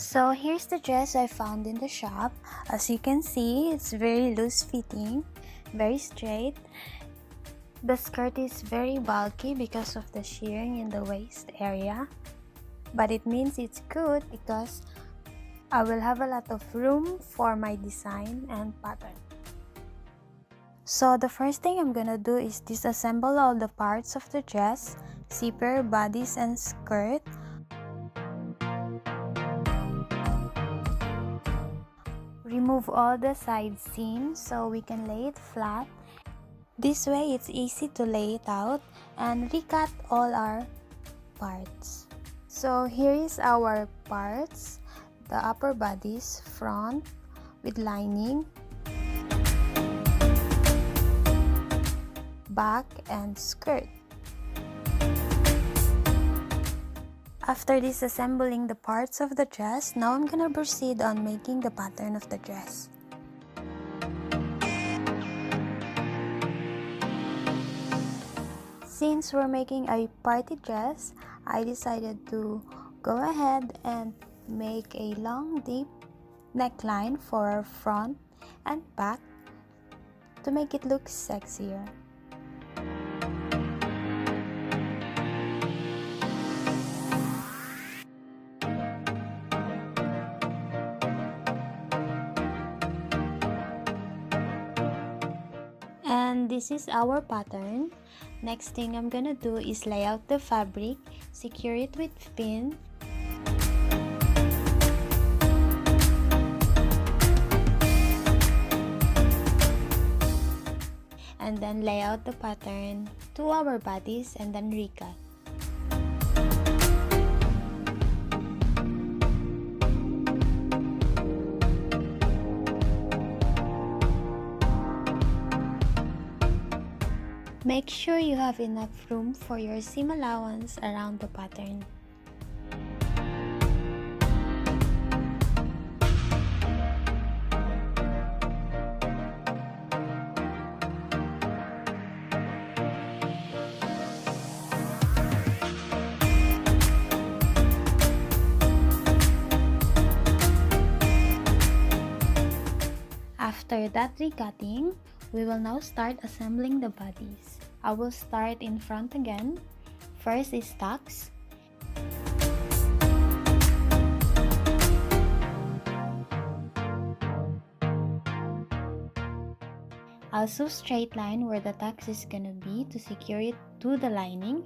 So here's the dress I found in the shop. As you can see, it's very loose fitting, very straight. The skirt is very bulky because of the shearing in the waist area, but it means it's good because I will have a lot of room for my design and pattern. So the first thing I'm gonna do is disassemble all the parts of the dress, zipper, bodice, and skirt. Remove all the side seams so we can lay it flat. This way it's easy to lay it out, and recut all our parts. So here is our parts. The upper bodice, front with lining, back, and skirt. After disassembling the parts of the dress, now I'm gonna proceed on making the pattern of the dress. Since we're making a party dress, I decided to go ahead and make a long deep neckline for our front and back to make it look sexier. And this is our pattern. Next thing I'm gonna do is lay out the fabric, secure it with pin, and then lay out the pattern to our bodies and then recut. Make sure you have enough room for your seam allowance around the pattern. After that recutting, we will now start assembling the bodies. I will start in front again. First is tucks. Also straight line where the tucks is gonna be to secure it to the lining.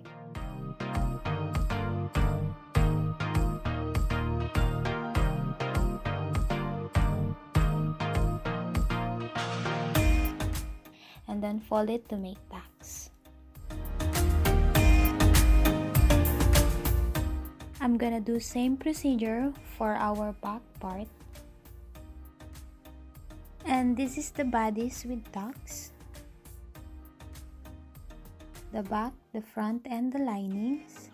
And then fold it to make tacks. I'm gonna do same procedure for our back part. And this is the bodice with tucks. The back, the front, and the linings.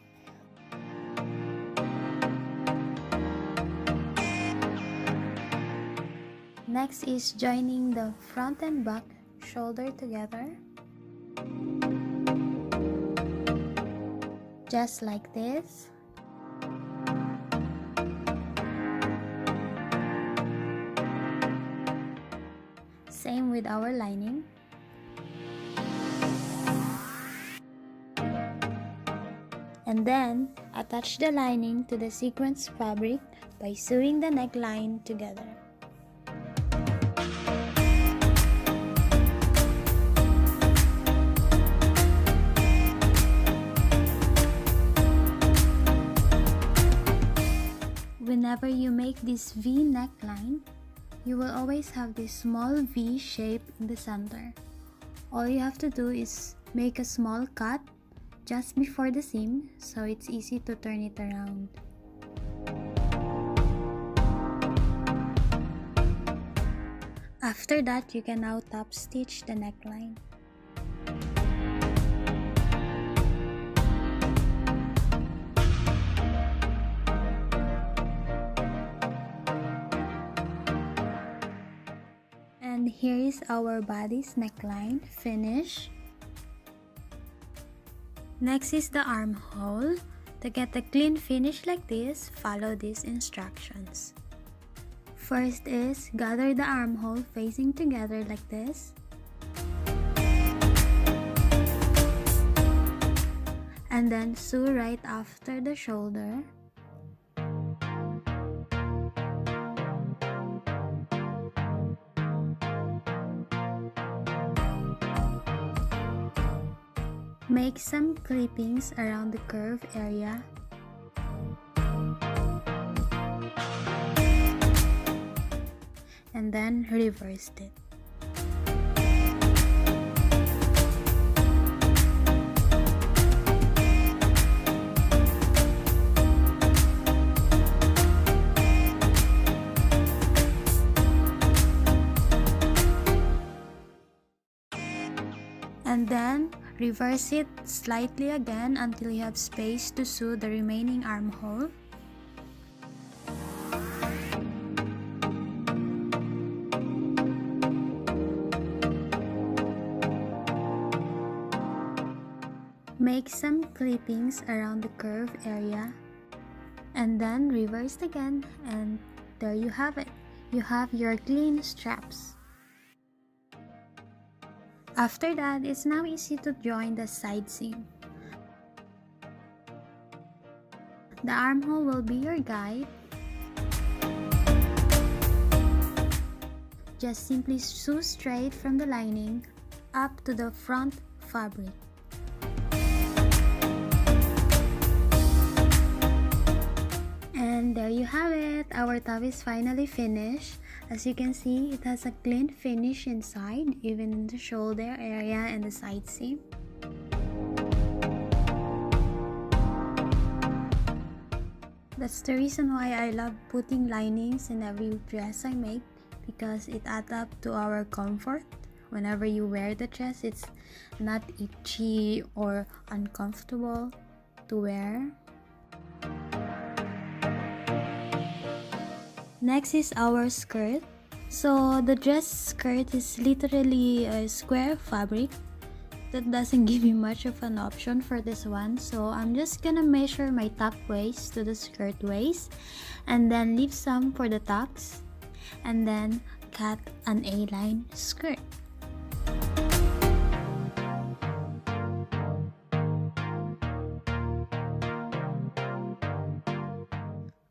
Next is joining the front and back shoulder together, just like this. Same with our lining. And then attach the lining to the sequence fabric by sewing the neckline together. Whenever you make this V neckline, you will always have this small V shape in the center. All you have to do is make a small cut just before the seam so it's easy to turn it around. After that, you can now top stitch the neckline. And here is our body's neckline finish. Next is the armhole. To get a clean finish like this, follow these instructions. First is gather the armhole facing together like this. And then sew right after the shoulder. Make some clippings around the curve area. And then reverse it. And then reverse it slightly again until you have space to sew the remaining armhole. Make some clippings around the curve area and then reverse again, and there you have it. You have your clean straps. After that, it's now easy to join the side seam. The armhole will be your guide. Just simply sew straight from the lining up to the front fabric. And there you have it. Our top is finally finished. As you can see, it has a clean finish inside, even in the shoulder area and the side seam. That's the reason why I love putting linings in every dress I make, because it adds up to our comfort. Whenever you wear the dress, it's not itchy or uncomfortable to wear. Next is our skirt. So the dress skirt is literally a square fabric that doesn't give you much of an option for this one. So I'm just gonna measure my top waist to the skirt waist and then leave some for the tucks and then cut an A-line skirt.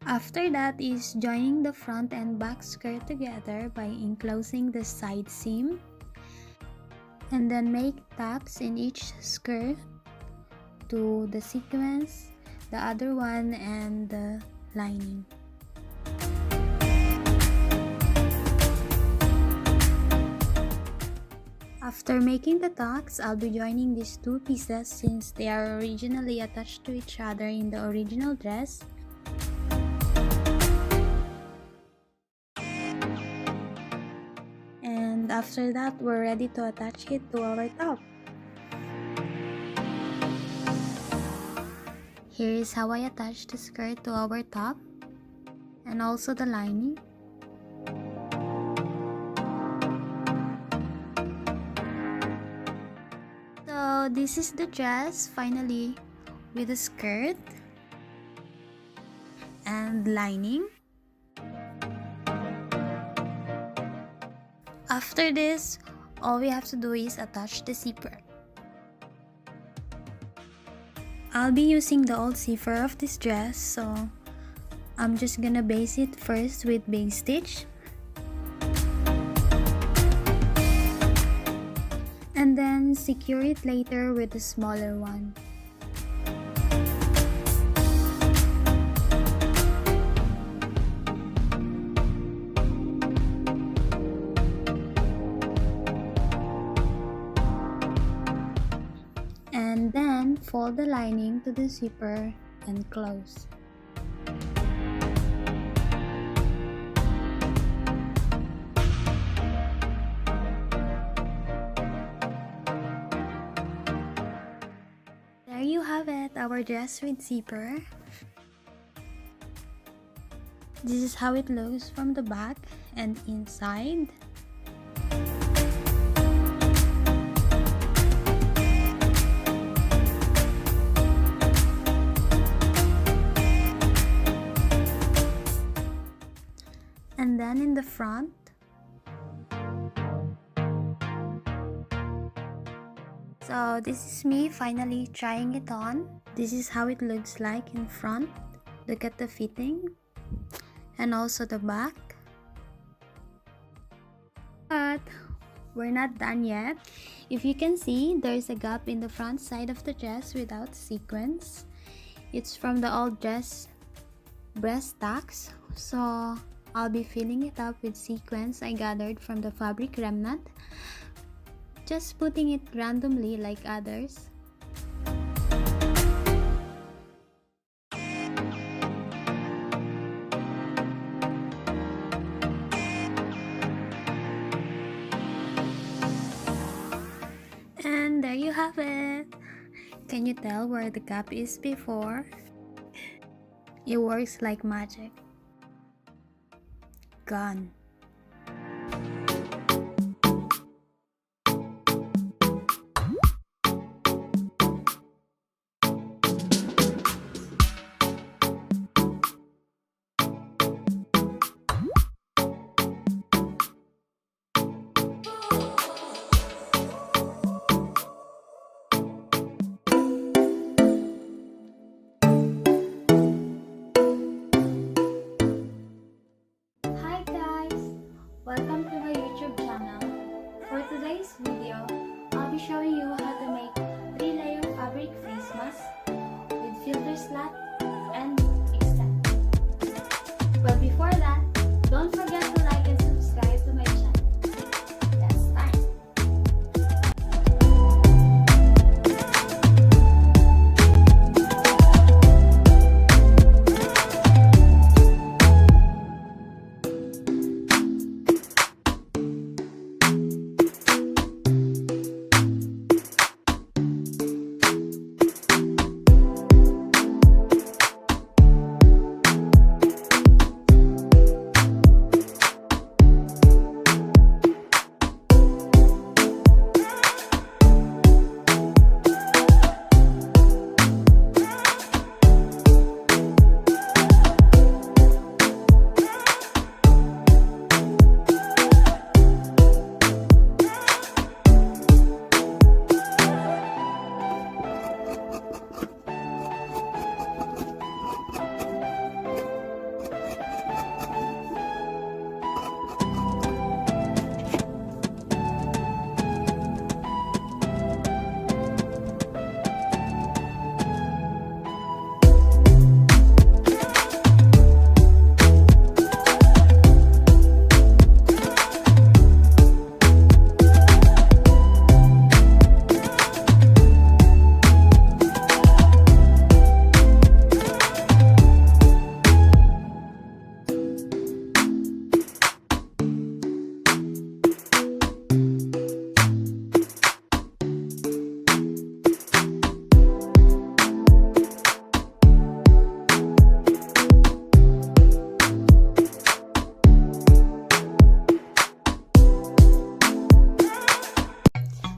After that is joining the front and back skirt together by enclosing the side seam, and then make tucks in each skirt to the sequence, the other one, and the lining. After making the tucks, I'll be joining these two pieces since they are originally attached to each other in the original dress. And after that, we're ready to attach it to our top. Here is how I attach the skirt to our top and also the lining. So this is the dress finally with the skirt and lining. After this, all we have to do is attach the zipper. I'll be using the old zipper of this dress, so I'm just gonna base it first with big stitch. And then secure it later with a smaller one. And then fold the lining to the zipper and close. There you have it, our dress with zipper. This is how it looks from the back and inside. button in the front. So this is me finally trying it on. This is how it looks like in front. Look at the fitting and also the back. But we're not done yet. If you can see, there's a gap in the front side of the dress without sequins. It's from the old dress breast tacks, so I'll be filling it up with sequins I gathered from the fabric remnant, just putting it randomly like others. And there you have it. Can you tell where the gap is before? It works like magic. Gone. Welcome to my YouTube channel. For today's video, I'll be showing you how to make 3-layer fabric face mask with filter slat and extend. But before that, don't forget to like and subscribe to my channel. Let's start!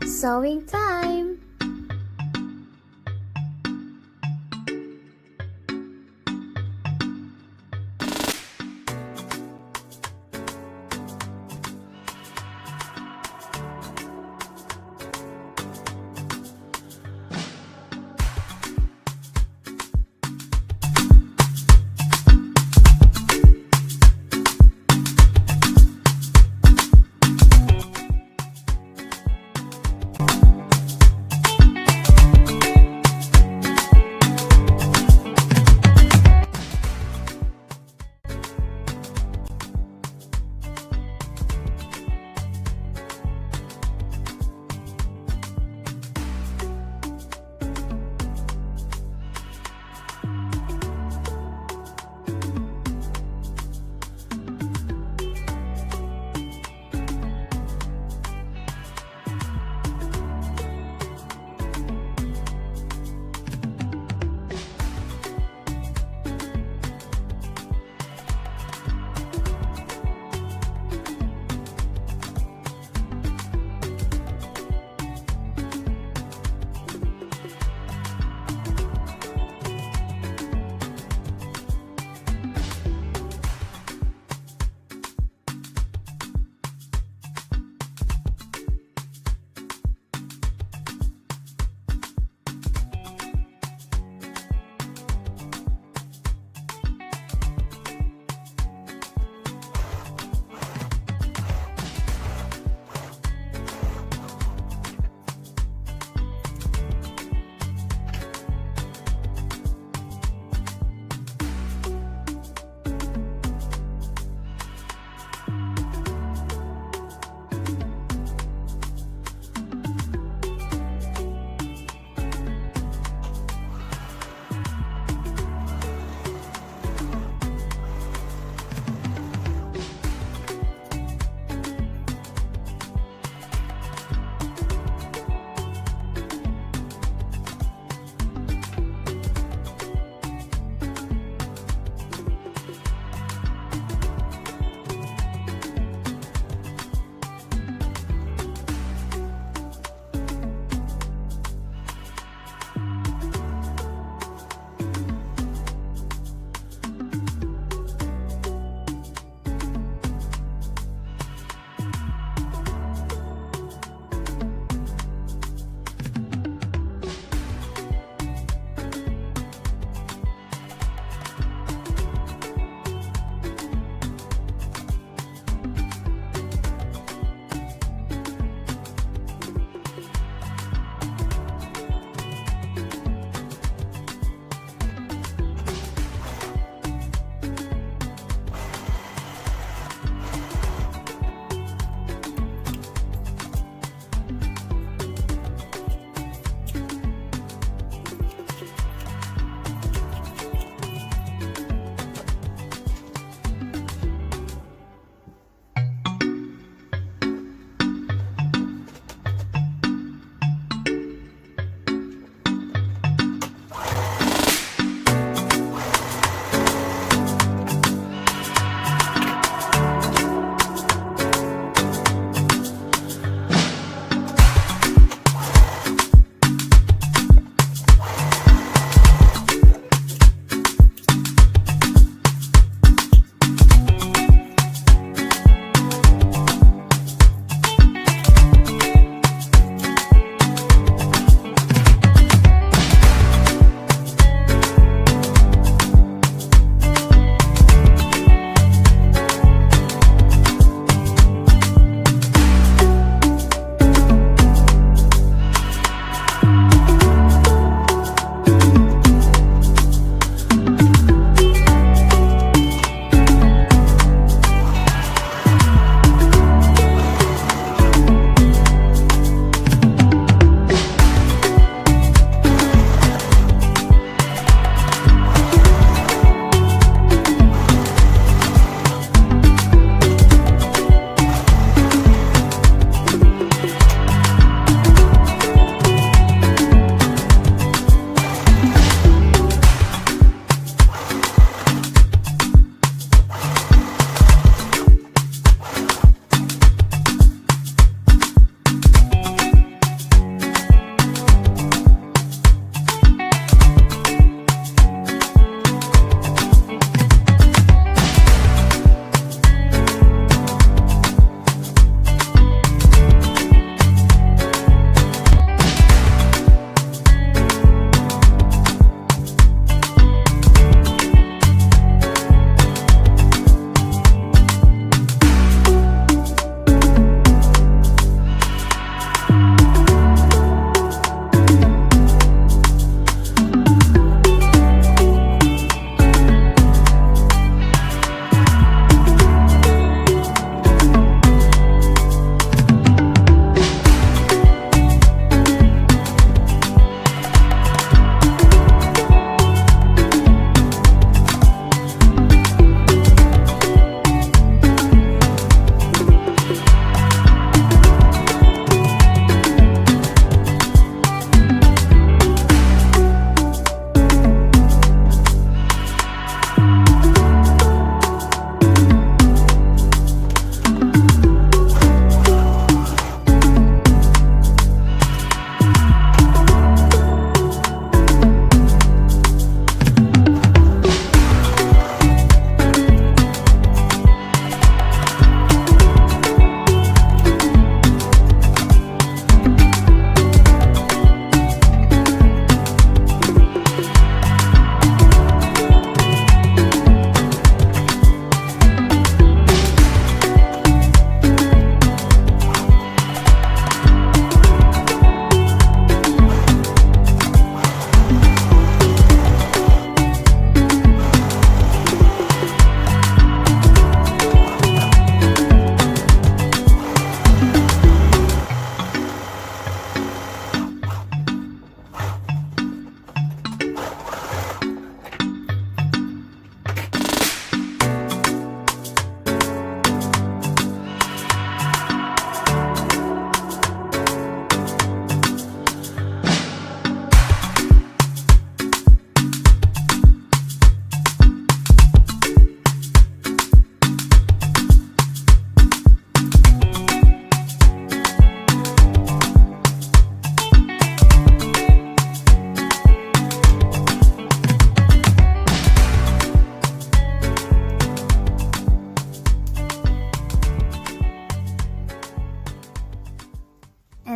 Sewing time!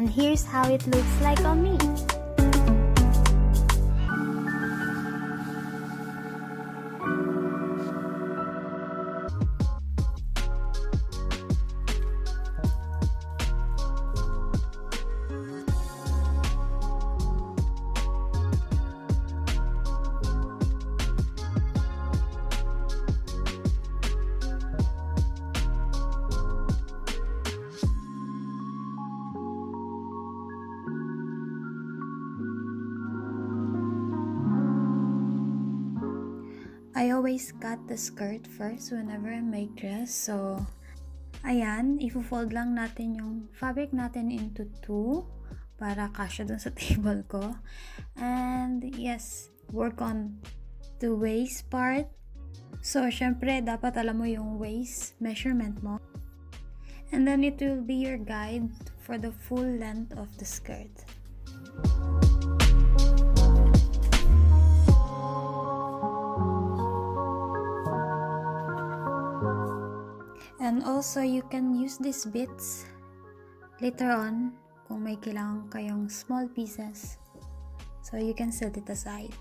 And here's how it looks like on me. I always cut the skirt first whenever I make dress. So, ayan, ifo-fold lang natin yung fabric natin into 2 para kasya dun sa table ko. And yes, work on the waist part. So, syempre, dapat alam mo yung waist measurement mo. And then it will be your guide for the full length of the skirt. And also, you can use these bits later on kung may kailangan kayong small pieces. So, you can set it aside.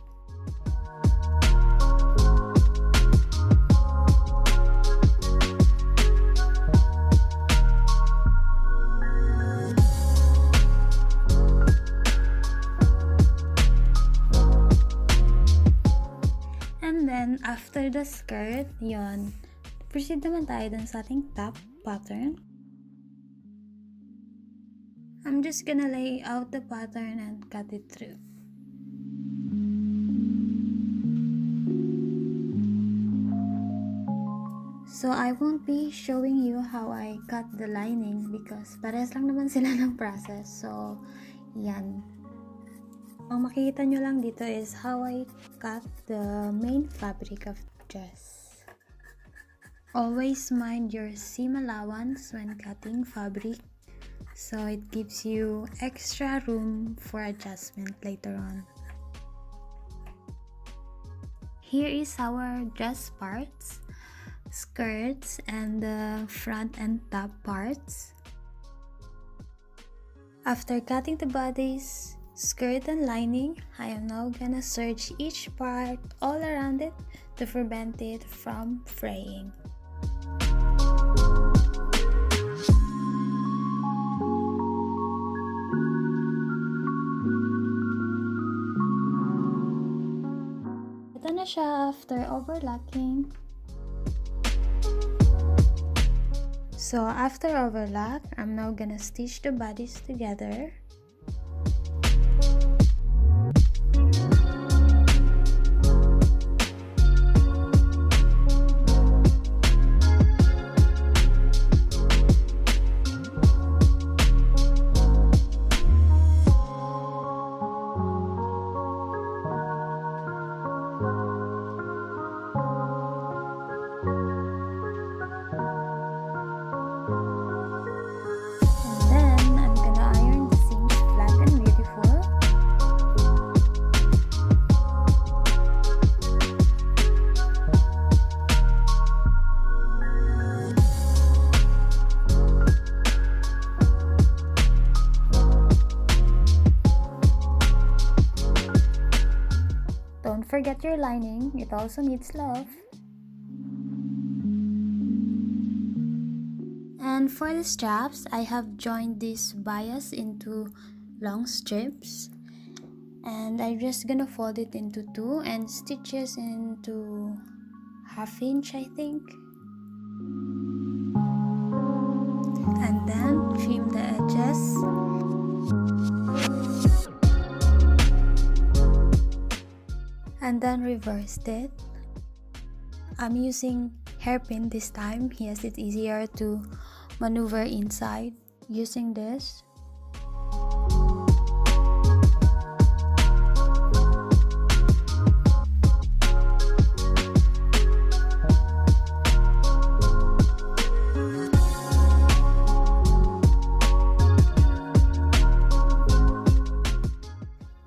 And then, after the skirt, yon, proceed naman tayo dun sa ating top pattern. I'm just gonna lay out the pattern and cut it through. So I won't be showing you how I cut the lining because parehas lang naman sila ng process. So, yan. Ang makikita nyo lang dito is how I cut the main fabric of the dress. Always mind your seam allowance when cutting fabric, so it gives you extra room for adjustment later on. Here is our dress parts, skirts, and the front and top parts. After cutting the bodies, skirt and lining, I am now gonna serge each part all around it to prevent it from fraying. Ito na siya after overlocking. So after overlock, I'm now gonna stitch the bodies together. Don't forget your lining, it also needs love. And for the straps, I have joined this bias into long strips. And I'm just gonna fold it into 2 and stitches into 1/2 inch, I think. And then trim the edges. And then reversed it. I'm using hairpin this time. Yes, it's easier to maneuver inside using this.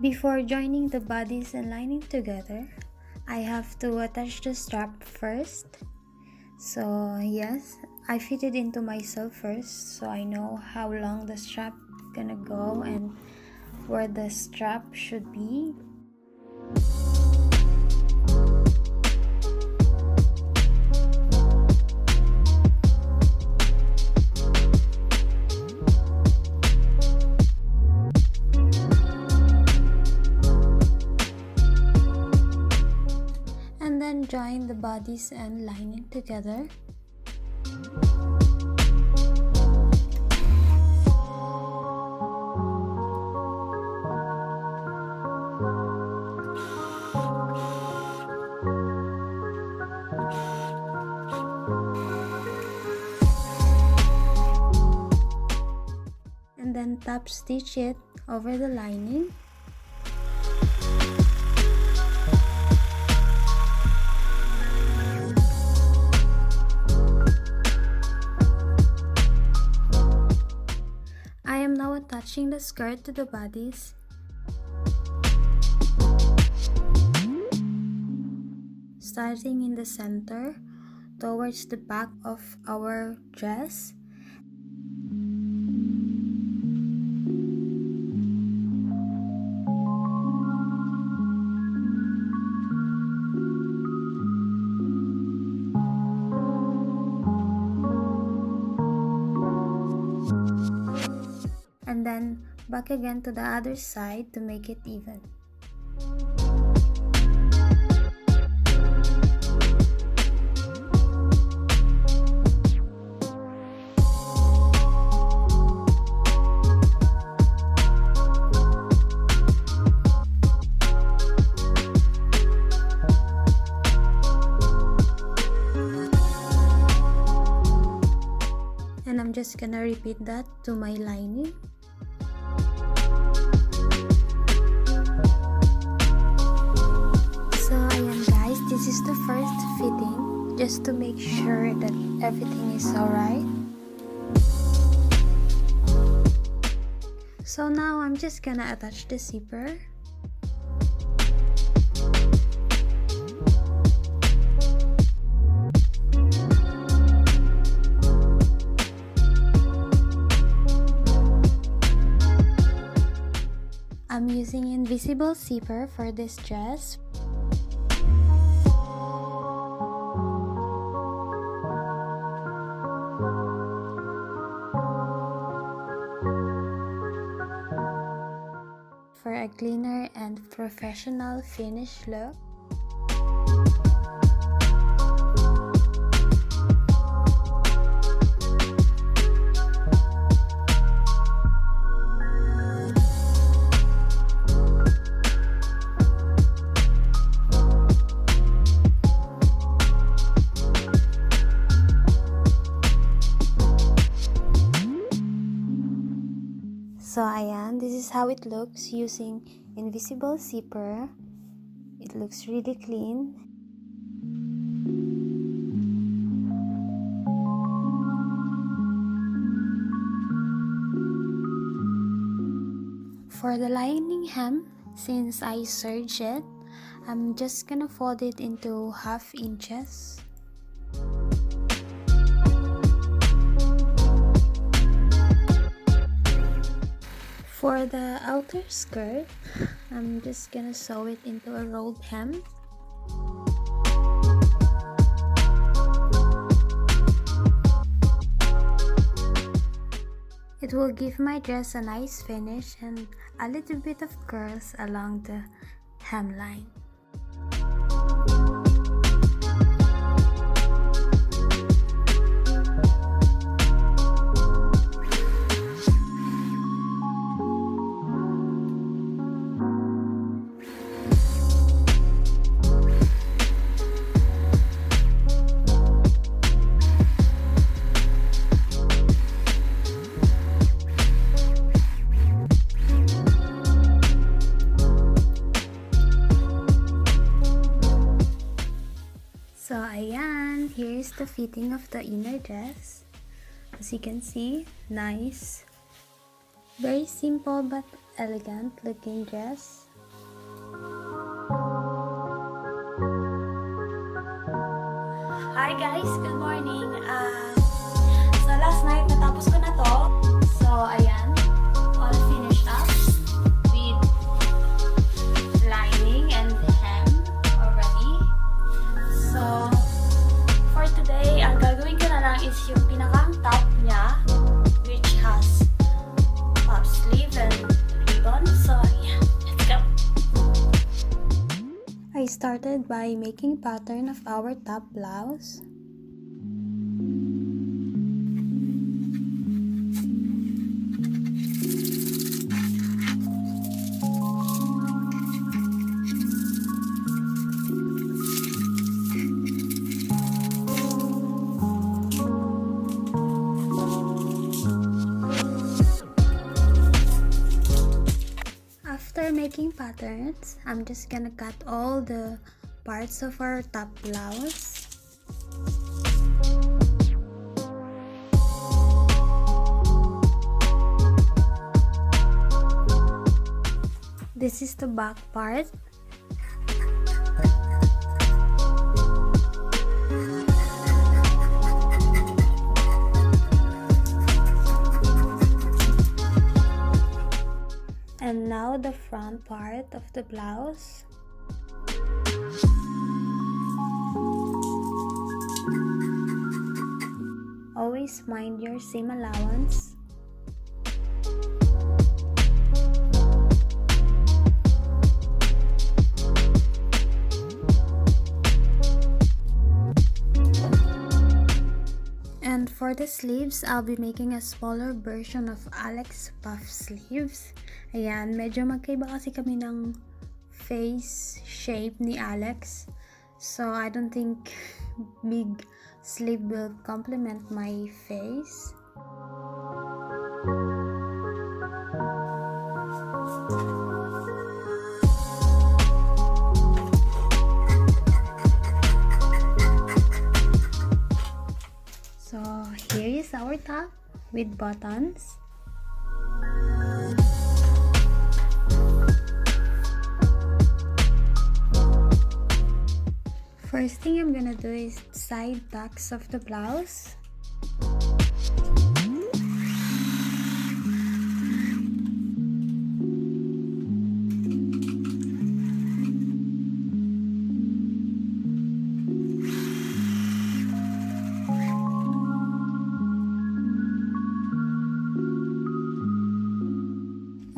Before joining the bodies and lining together, I have to attach the strap first. So yes, I fit it into myself first so I know how long the strap gonna go and where the strap should be. And then join the bodice and lining together. And then top stitch it over the lining. I am now attaching the skirt to the bodice. Starting in the center towards the back of our dress. And then back again to the other side to make it even. And I'm just gonna repeat that to my lining. So ayan guys, this is the first fitting, just to make sure that everything is alright. So now I'm just gonna attach the zipper. I'm using invisible zipper for this dress. For a cleaner and professional finish look. So ayan, this is how it looks using invisible zipper. It looks really clean. For the lining hem, since I serged it, I'm just gonna fold it into 1/2 inches. For the outer skirt, I'm just gonna sew it into a rolled hem. It will give my dress a nice finish and a little bit of curls along the hemline. So ayan, here's the fitting of the inner dress. As you can see, nice. Very simple but elegant looking dress. Hi guys, good morning. So last night natapos ko na to. So ayan, all started by making pattern of our top blouse. After making patterns, I'm just gonna cut all the parts of our top blouse. This is the back part. And now the front part of the blouse. Always mind your seam allowance. And for the sleeves, I'll be making a smaller version of Alex puff sleeves. Ayan, medyo magkaiba kasi kami ng face shape ni Alex. So, I don't think big sleeve will complement my face. So, here is our top with buttons. First thing I'm gonna do is side tucks of the blouse.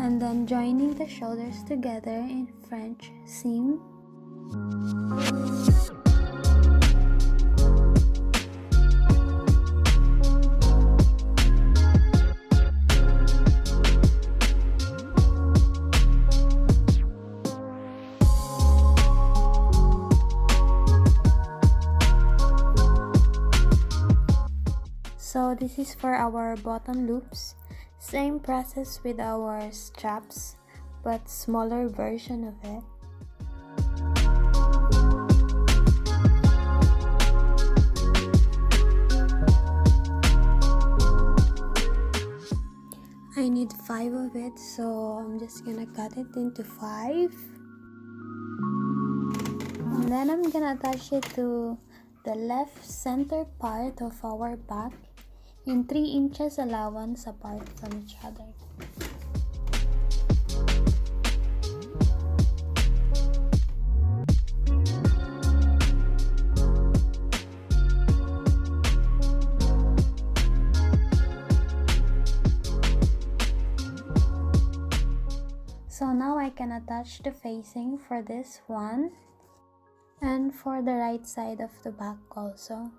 And then joining the shoulders together in French seam. So this is for our bottom loops. Same process with our straps, but smaller version of it. I need 5 of it, so I'm just gonna cut it into 5. And then I'm gonna attach it to the left center part of our back in 3 inches allowance apart from each other. So now I can attach the facing for this one and for the right side of the back also.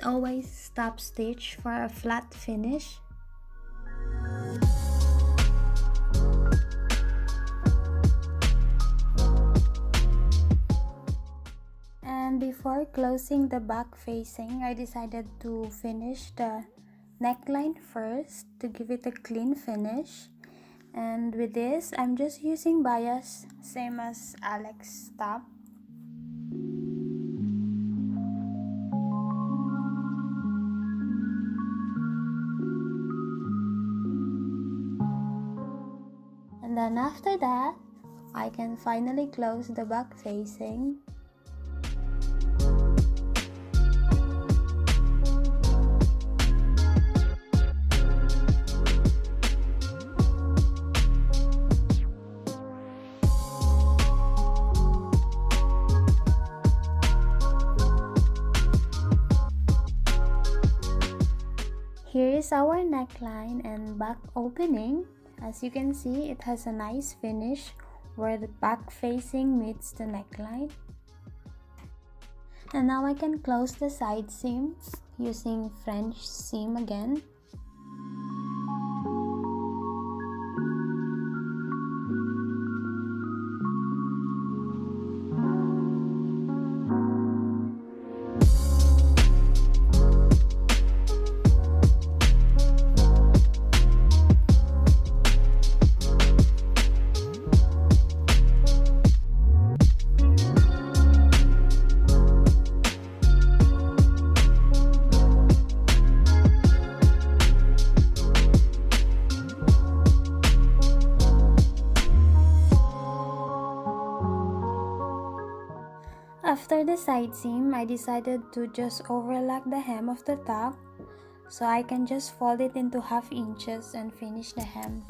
Always stop stitch for a flat finish. And before closing the back facing, I decided to finish the neckline first to give it a clean finish. And with this, I'm just using bias, same as Alex top. And then after that, I can finally close the back facing. is our neckline and back opening. As you can see, it has a nice finish where the back facing meets the neckline. And now I can close the side seam using French seam again. After the side seam, I decided to just overlock the hem of the top so I can just fold it into 1/2 inches and finish the hem.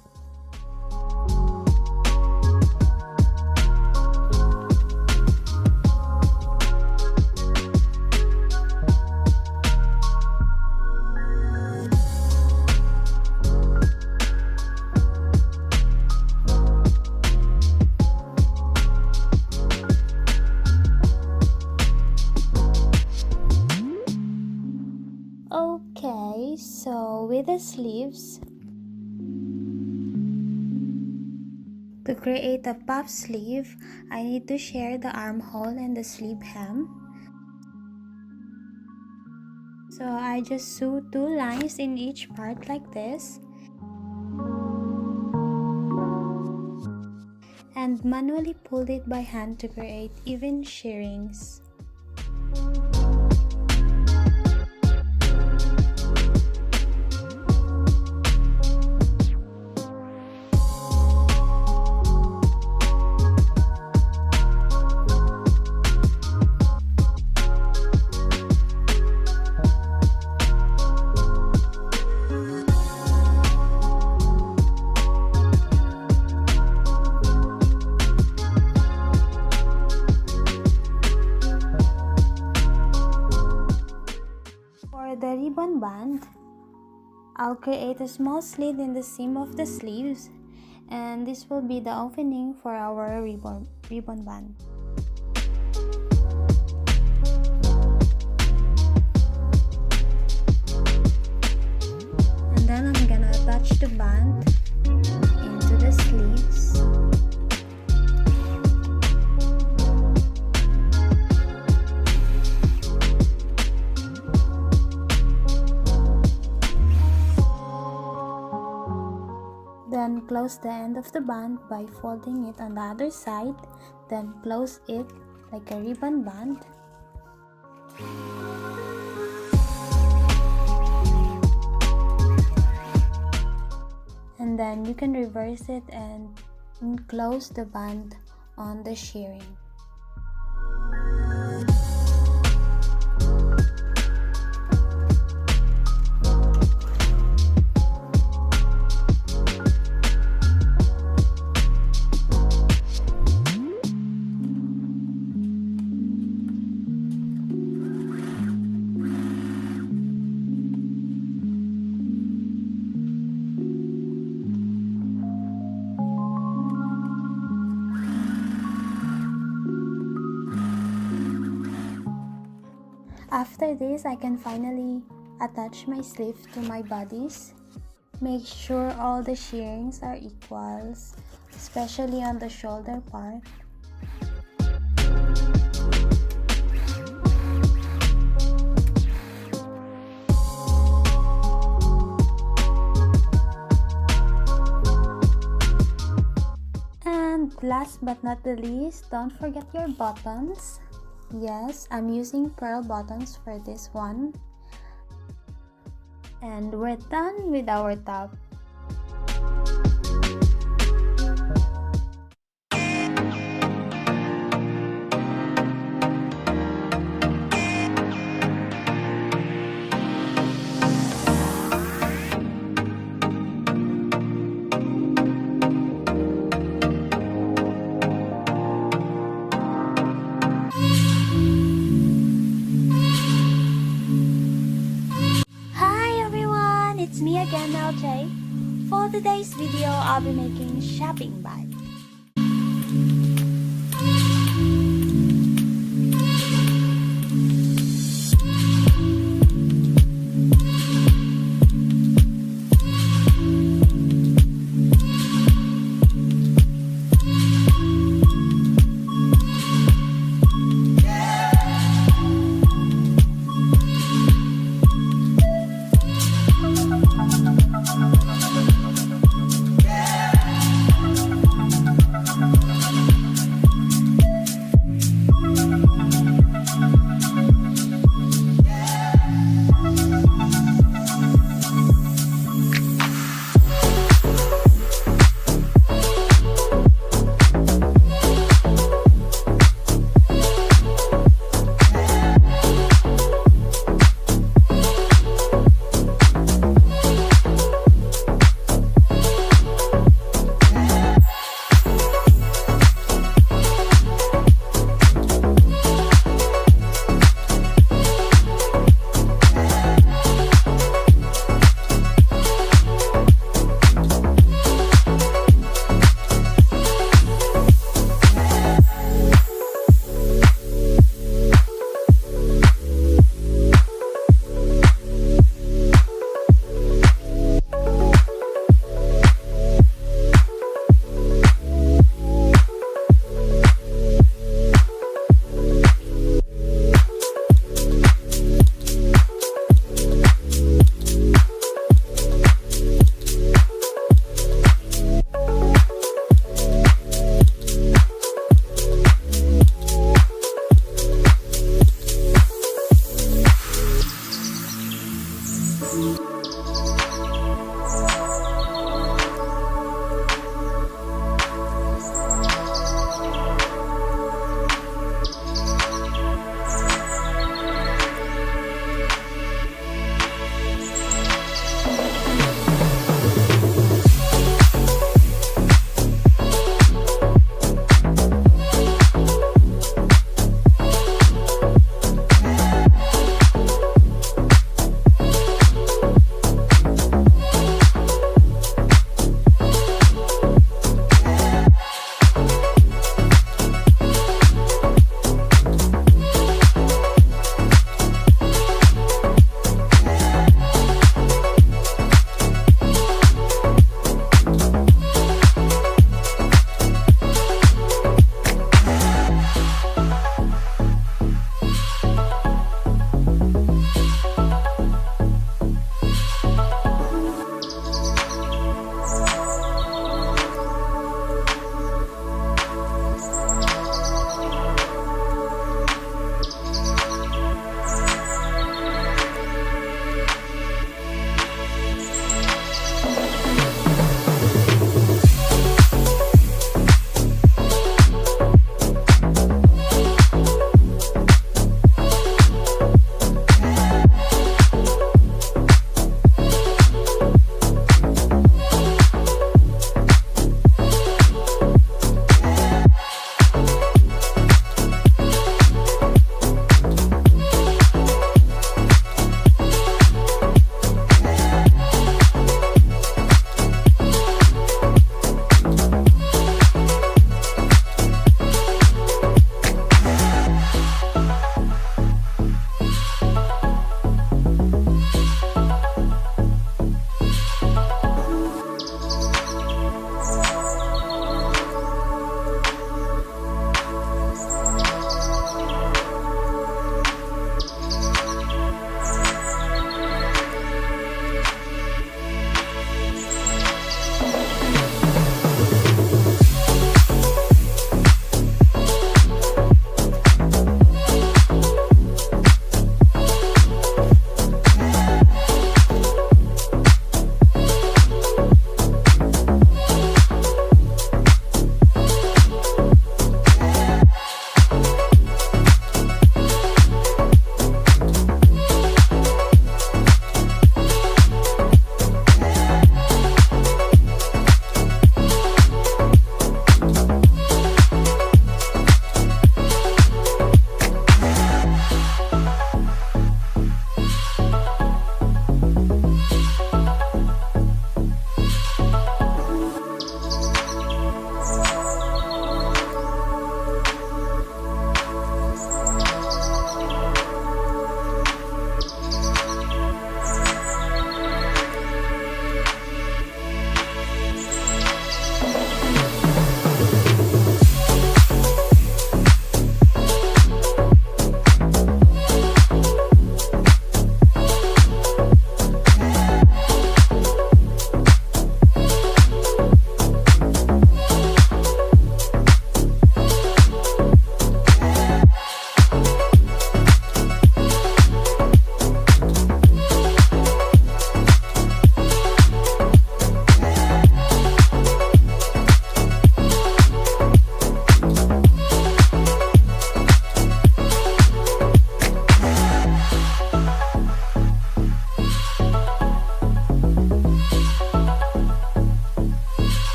Okay, so with the sleeves, to create a puff sleeve, I need to share the armhole and the sleeve hem. So I just sew 2 lines in each part like this, and manually pull it by hand to create even shirrings. For the ribbon band, I'll create a small slit in the seam of the sleeves, and this will be the opening for our ribbon band. And then I'm gonna attach the band into the sleeves. Then close the end of the band by folding it on the other side, then close it like a ribbon band. And then you can reverse it and close the band on the shirring. After this, I can finally attach my sleeve to my bodice. Make sure all the shirrings are equals, especially on the shoulder part. And last but not the least, don't forget your buttons. Yes, I'm using pearl buttons for this one. And we're done with our top. So today's video, I'll be making shopping bag.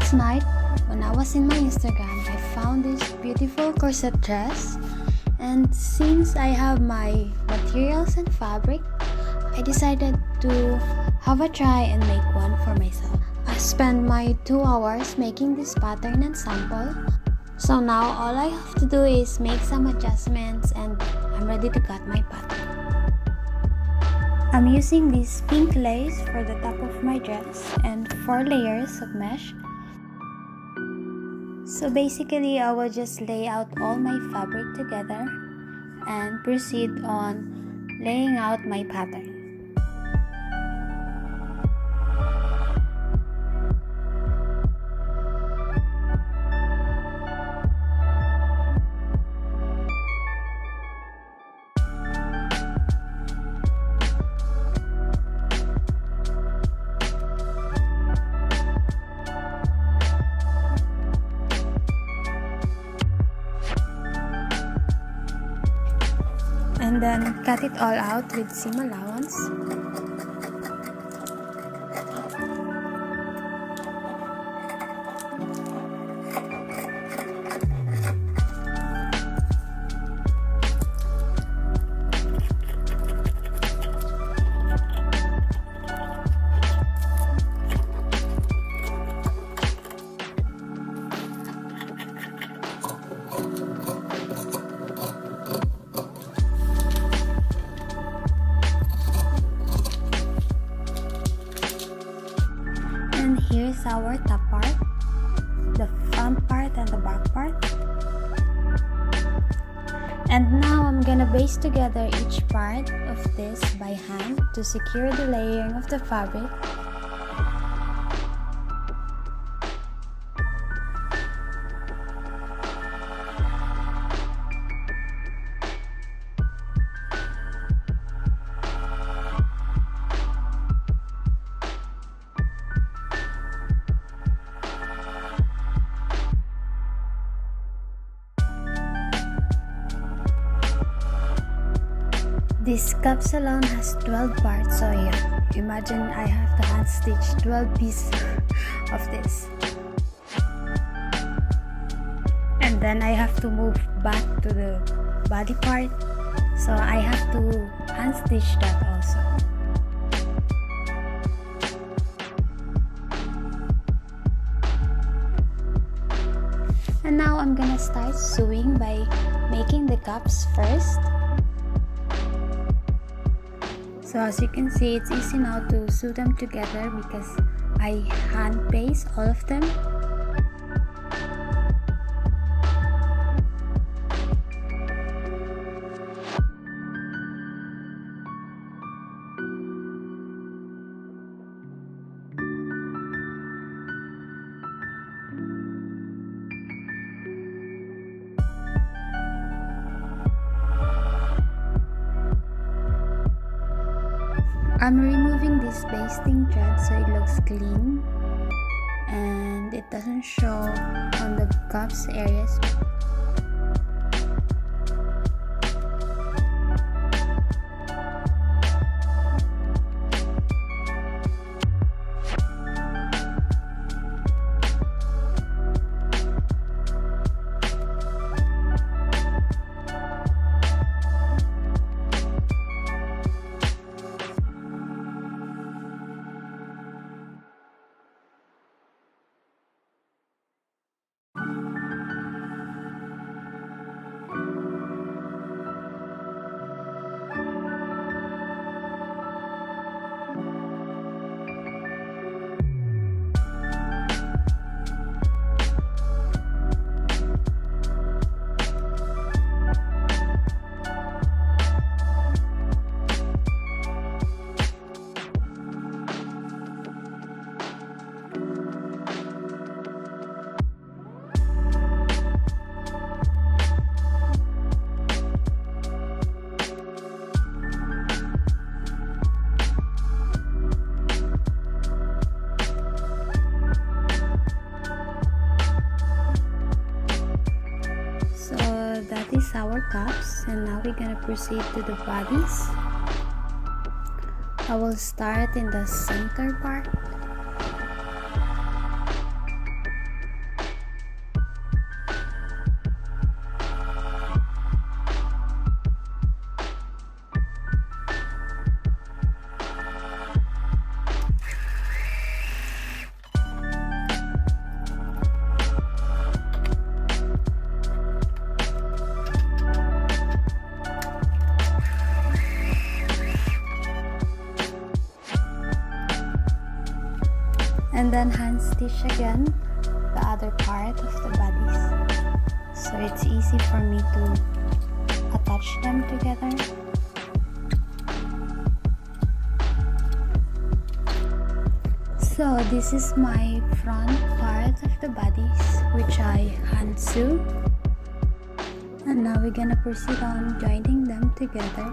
last night when I was in my Instagram, I found this beautiful corset dress, and since I have my materials and fabric, I decided to have a try and make one for myself. I spent my 2 hours making this pattern and sample. So now all I have to do is make some adjustments and I'm ready to cut my pattern. I'm using this pink lace for the top of my dress and 4 layers of mesh. So basically I will just lay out all my fabric together and proceed on laying out my pattern. And then cut it all out with seam allowance. And here's our top part, the front part and the back part. And now I'm gonna baste together each part of this by hand to secure the layering of the fabric. This cups alone has 12 parts, so yeah, imagine I have to hand stitch 12 pieces of this. And then I have to move back to the body part, so I have to hand stitch that also. And now I'm gonna start sewing by making the cups first. So as you can see, it's easy now to sew them together because I hand paste all of them. I'm removing this basting thread so it looks clean and it doesn't show on the cups areas. That is our cups, and now we're gonna proceed to the bodies. I will start in the center part. then hand stitch again the other part of the bodies, so it's easy for me to attach them together. So this is my front part of the bodies, which I hand sew, and now we're gonna proceed on joining them together.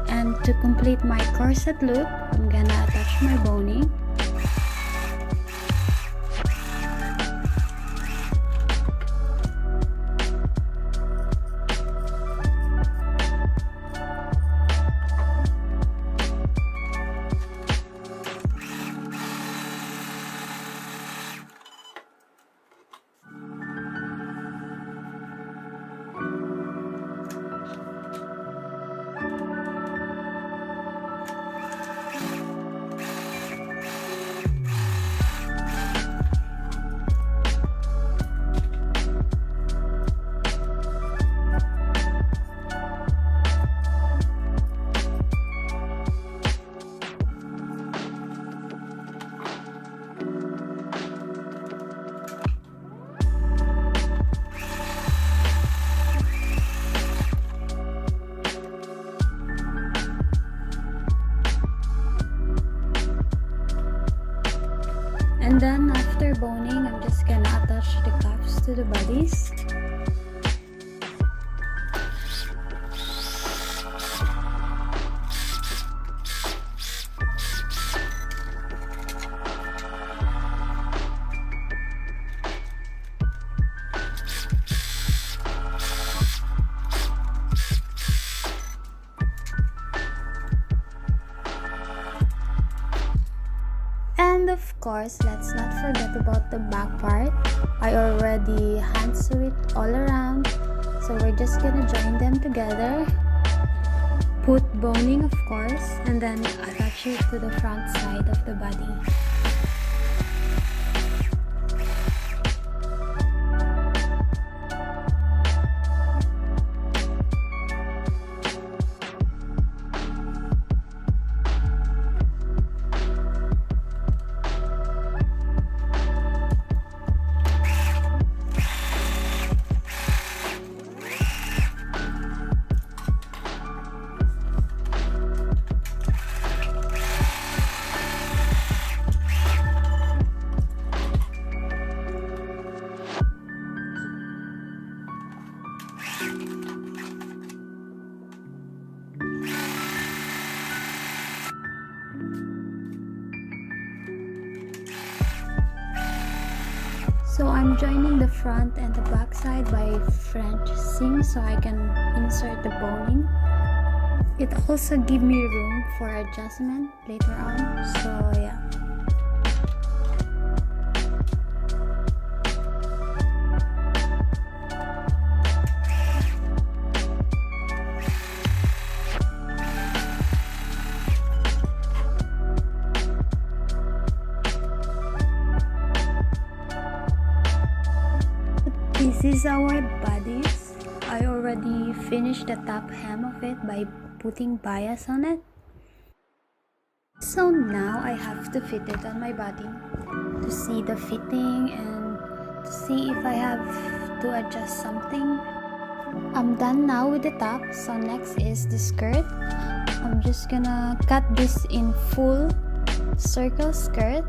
And to complete my corset loop, I'm gonna attach my boning. And then after boning, I'm just gonna attach the cuffs to the bodies. And of course, let's not forget about the back part. I already hand sew it all around, so we're just gonna join them together, put boning of course, and then attach it to the front side of the body. So I'm joining the front and the back side by French seam so I can insert the boning. It also gives me room for adjustment later on, so yeah. This is our bodies. I already finished the top hem of it by putting bias on it. So now I have to fit it on my body to see the fitting and to see if I have to adjust something. I'm done now with the top, so next is the skirt. I'm just gonna cut this in full circle skirt.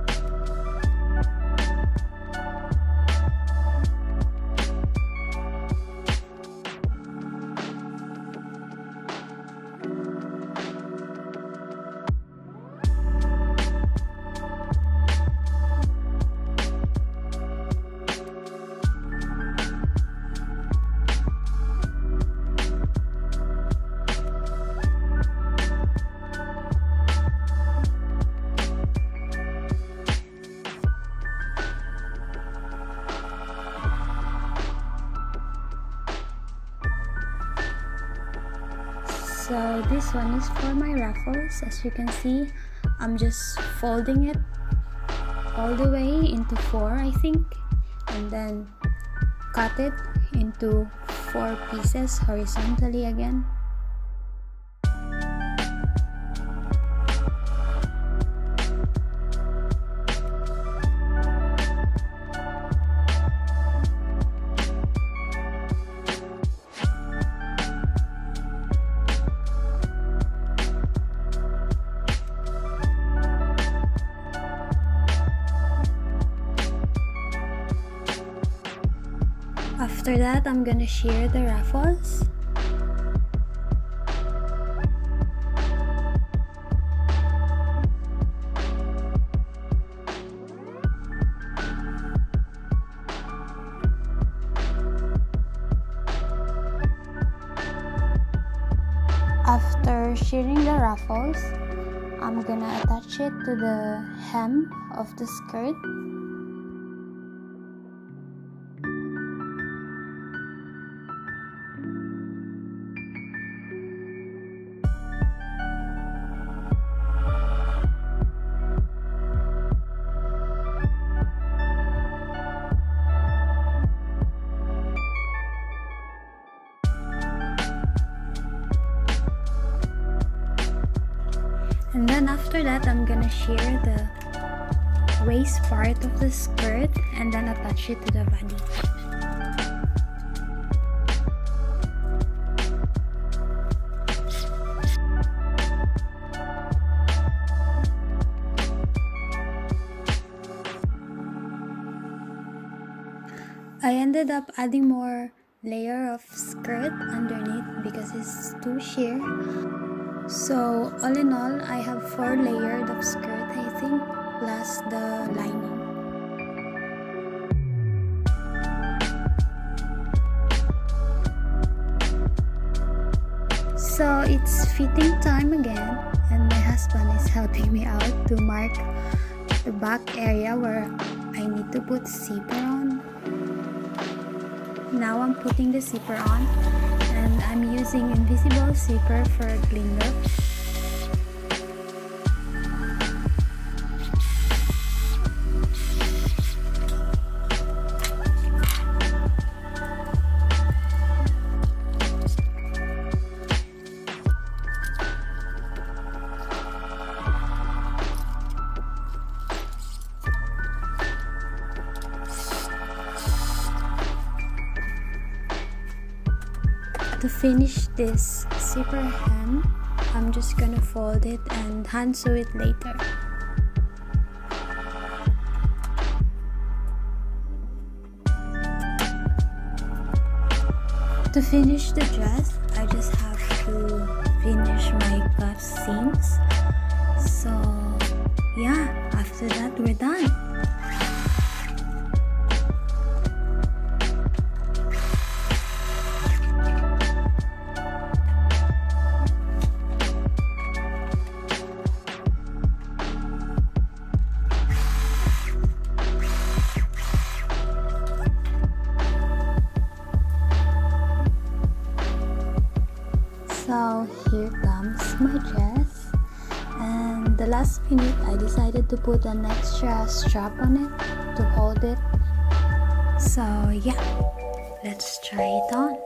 So this one is for my ruffles. As you can see, I'm just folding it all the way into 4, I think, and then cut it into 4 pieces horizontally again. After that, I'm gonna shear the ruffles. After shearing the ruffles, I'm gonna attach it to the hem of the skirt. And then after that, I'm gonna shear the waist part of the skirt and then attach it to the body. I ended up adding more layer of skirt underneath because it's too sheer. So all in all, I have 4 layers of skirt, I think, plus the lining. So it's fitting time again, and my husband is helping me out to mark the back area where I need to put zipper on. Now I'm putting the zipper on, and I'm using invisible zipper for a clean look. To finish this zipper hem, I'm just gonna fold it and hand sew it later. To finish the dress, I just have to finish my cuff seams. So yeah, after that we're done. So here comes my dress, and the last minute I decided to put an extra strap on it to hold it. So yeah, let's try it on.